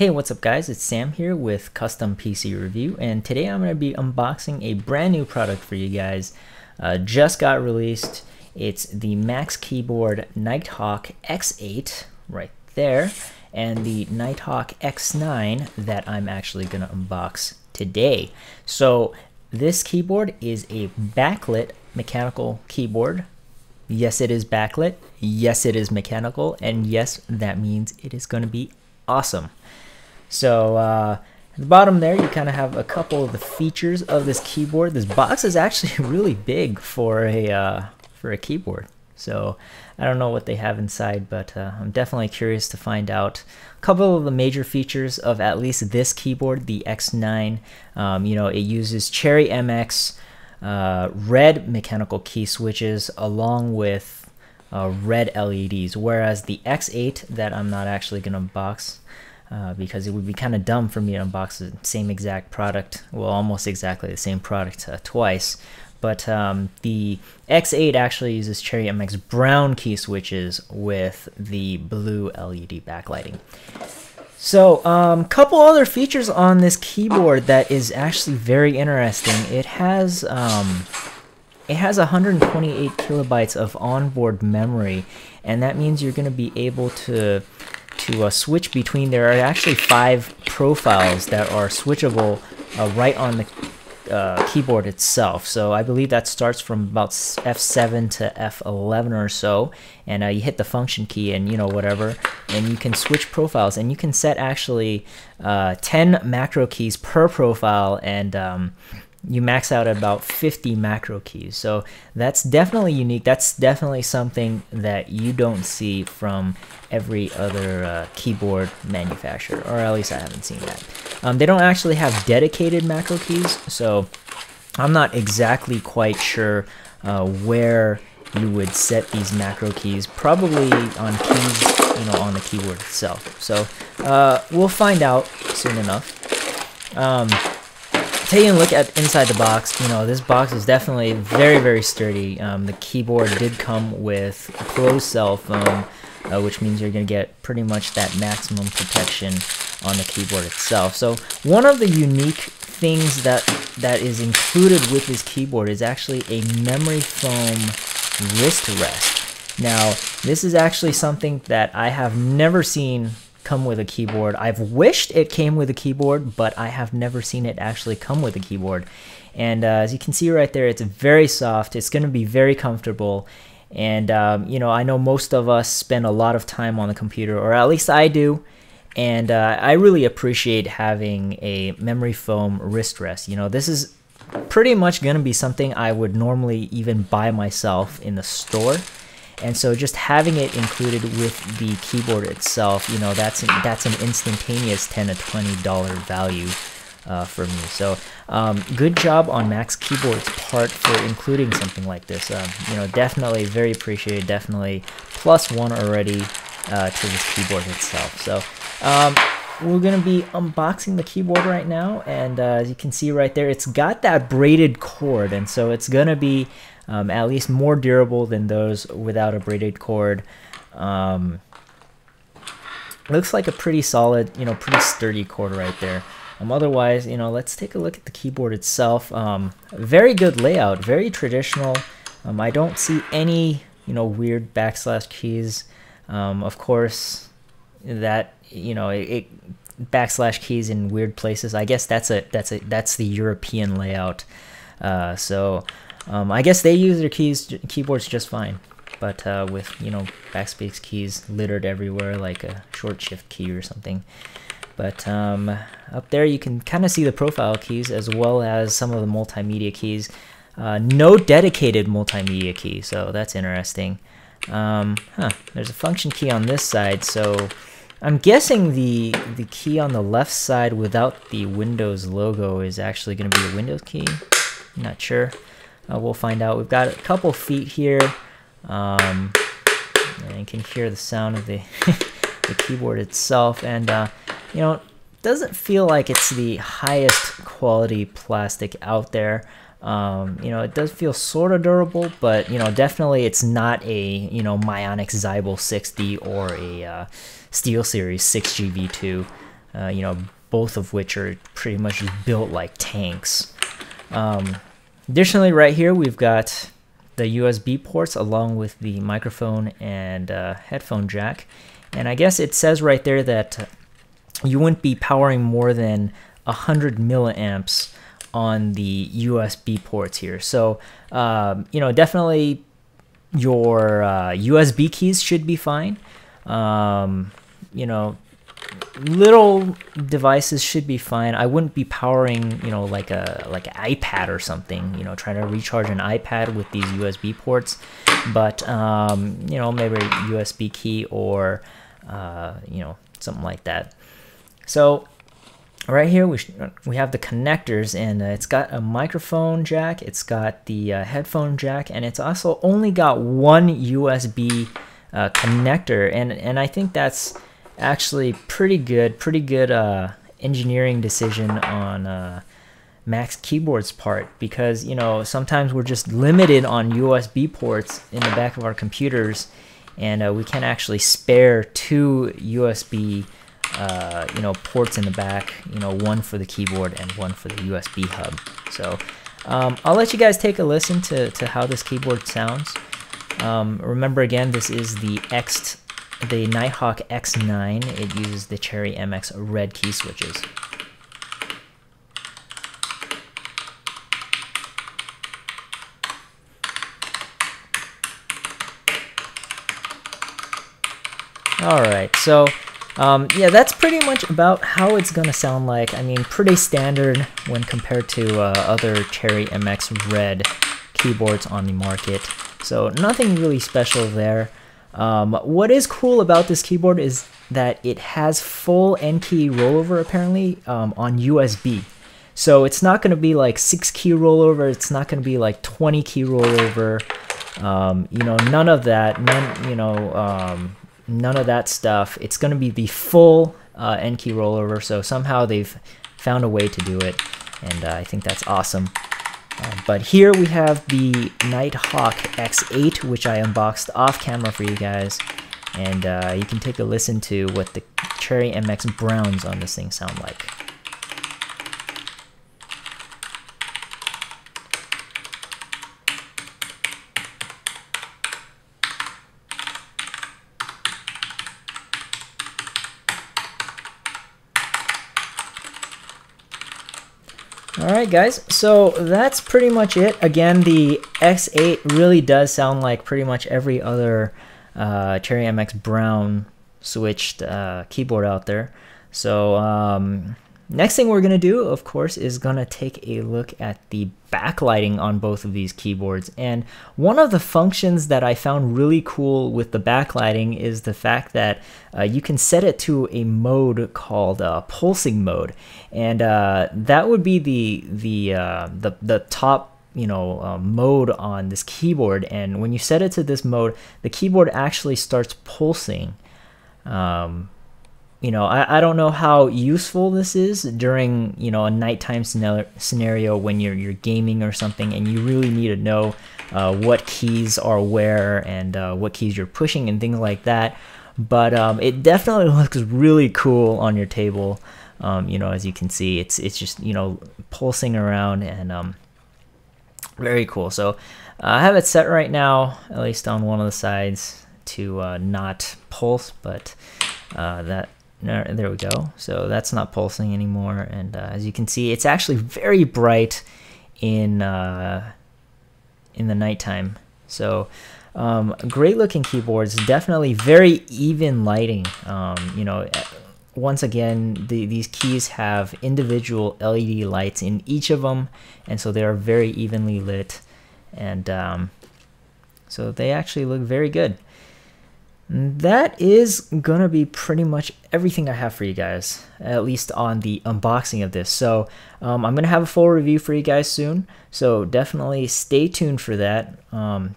Hey, what's up guys? It's Sam here with Custom PC Review, and today I'm going to be unboxing a brand new product for you guys. Just got released. It's the Max Keyboard Nighthawk X8 right there, and the Nighthawk X9 that I'm actually going to unbox today. So this keyboard is a backlit mechanical keyboard. Yes, it is backlit. Yes, it is mechanical, and yes, that means it is going to be awesome. So at the bottom there, you kind of have a couple of the features of this keyboard. This box is actually really big for a keyboard. So I don't know what they have inside, but I'm definitely curious to find out a couple of the major features of at least this keyboard, the X9. You know, it uses Cherry MX red mechanical key switches along with red LEDs, whereas the X8 that I'm not actually going to unbox, because it would be kind of dumb for me to unbox the same exact product, well, almost exactly the same product twice. But the X8 actually uses Cherry MX brown key switches with the blue LED backlighting. So couple other features on this keyboard that is actually very interesting. It has 128 kilobytes of onboard memory, and that means you're going to be able to switch between. There are actually 5 profiles that are switchable right on the keyboard itself. So I believe that starts from about F7 to F11 or so, and you hit the function key and whatever, and you can switch profiles, and you can set actually 10 macro keys per profile, and you max out at about 50 macro keys. So that's definitely unique. That's definitely something that you don't see from every other keyboard manufacturer, or at least I haven't seen that. They don't actually have dedicated macro keys, so I'm not exactly quite sure where you would set these macro keys. Probably on keys, on the keyboard itself. So we'll find out soon enough. Taking a look at inside the box, this box is definitely very, very sturdy. The keyboard did come with a closed cell foam, which means you're going to get pretty much that maximum protection on the keyboard itself. So one of the unique things that is included with this keyboard is actually a memory foam wrist rest. Now, this is actually something that I have never seen come with a keyboard. I've wished it came with a keyboard, but I have never seen it actually come with a keyboard. And as you can see right there, it's very soft. It's going to be very comfortable. And I know most of us spend a lot of time on the computer, or at least I do. And I really appreciate having a memory foam wrist rest. This is pretty much going to be something I would normally even buy myself in the store. And so just having it included with the keyboard itself, that's an instantaneous $10 to $20 value for me. So good job on Max Keyboard's part for including something like this. Definitely very appreciated. Definitely +1 already to this keyboard itself. So we're going to be unboxing the keyboard right now, and as you can see right there, it's got that braided cord, and so it's going to be at least more durable than those without a braided cord. Looks like a pretty solid, pretty sturdy cord right there. Otherwise, let's take a look at the keyboard itself. Very good layout, very traditional. I don't see any, weird backslash keys. Of course, that it backslash keys in weird places. I guess that's the European layout. I guess they use their keyboards just fine, but with backspace keys littered everywhere like a short shift key or something. But up there you can kind of see the profile keys as well as some of the multimedia keys. No dedicated multimedia key, so that's interesting. There's a function key on this side, so I'm guessing the key on the left side without the Windows logo is actually going to be a Windows key. I'm not sure. We'll find out. We've got a couple feet here, and you can hear the sound of the the keyboard itself, and it doesn't feel like it's the highest quality plastic out there. It does feel sort of durable, but definitely it's not a Myonix Zybel 60 or a SteelSeries 6GV2. you know, both of which are pretty much just built like tanks. Additionally, right here we've got the USB ports along with the microphone and headphone jack. And I guess it says right there that you wouldn't be powering more than 100 milliamps on the USB ports here. So, you know, definitely your USB keys should be fine. You know, little devices should be fine. I wouldn't be powering, you know, like an iPad or something, you know, trying to recharge an iPad with these USB ports. But, you know, maybe a USB key or, you know, something like that. So right here we have the connectors, and it's got a microphone jack, it's got the headphone jack, and it's also only got one USB connector, and I think that's actually pretty good engineering decision on Mac's Keyboard's part, because, you know, sometimes we're just limited on USB ports in the back of our computers, and we can actually spare two USB you know, ports in the back, you know, one for the keyboard and one for the USB hub. So I'll let you guys take a listen to how this keyboard sounds. Remember again, this is the Nighthawk X8. It uses the Cherry MX red key switches. Alright, so yeah, that's pretty much about how it's gonna sound like. I mean, pretty standard when compared to other Cherry MX red keyboards on the market. So nothing really special there. What is cool about this keyboard is that it has full N-key rollover apparently on USB. So it's not going to be like 6-key rollover. It's not going to be like 20-key rollover. You know, none of that. None of that stuff. It's going to be the full N-key rollover. So somehow they've found a way to do it, and I think that's awesome. But here we have the Nighthawk X8, which I unboxed off camera for you guys, and you can take a listen to what the Cherry MX browns on this thing sound like. Alright guys, so that's pretty much it. Again, the X8 really does sound like pretty much every other Cherry MX brown switched keyboard out there. So next thing we're going to do, of course, is going to take a look at the backlighting on both of these keyboards. And one of the functions that I found really cool with the backlighting is the fact that you can set it to a mode called pulsing mode, and that would be the top mode on this keyboard. And when you set it to this mode, the keyboard actually starts pulsing. I don't know how useful this is during, a nighttime scenario when you're gaming or something and you really need to know what keys are where and what keys you're pushing and things like that. But it definitely looks really cool on your table. As you can see, it's just, pulsing around and very cool. So I have it set right now, at least on one of the sides, to not pulse, but there we go. So that's not pulsing anymore, and as you can see, it's actually very bright in the nighttime. So great looking keyboards, definitely very even lighting. Once again, these keys have individual LED lights in each of them, and so they are very evenly lit, and so they actually look very good. That is gonna be pretty much everything I have for you guys, at least on the unboxing of this. So I'm gonna have a full review for you guys soon, so definitely stay tuned for that.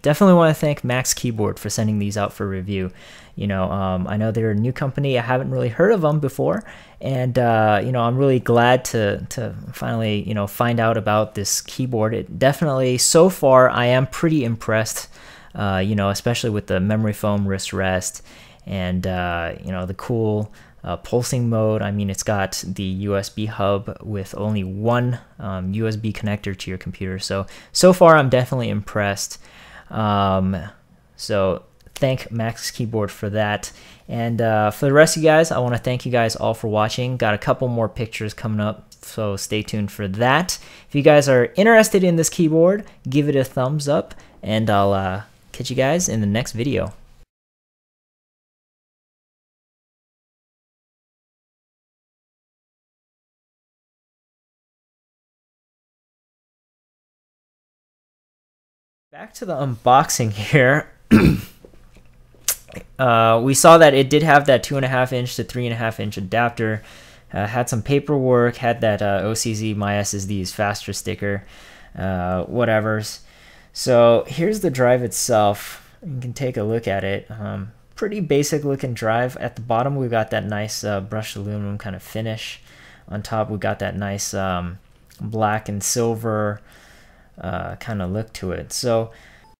Definitely want to thank Mac's Keyboard for sending these out for review. I know they're a new company. I haven't really heard of them before, and I'm really glad to finally find out about this keyboard. It definitely, so far, I am pretty impressed. Especially with the memory foam wrist rest and the cool pulsing mode. I mean, it's got the USB hub with only one USB connector to your computer. So far, I'm definitely impressed. So thank Max Keyboard for that. And for the rest of you guys, I want to thank you guys all for watching. Got a couple more pictures coming up, so stay tuned for that. If you guys are interested in this keyboard, give it a thumbs up, and I'll catch you guys in the next video. Back to the unboxing here. We saw that it did have that 2.5-inch to 3.5-inch adapter. Had some paperwork, had that OCZ My SSDs faster sticker, whatevers. So here's the drive itself. You can take a look at it. Pretty basic looking drive. At the bottom we got that nice brushed aluminum kind of finish. On top we got that nice black and silver kind of look to it. So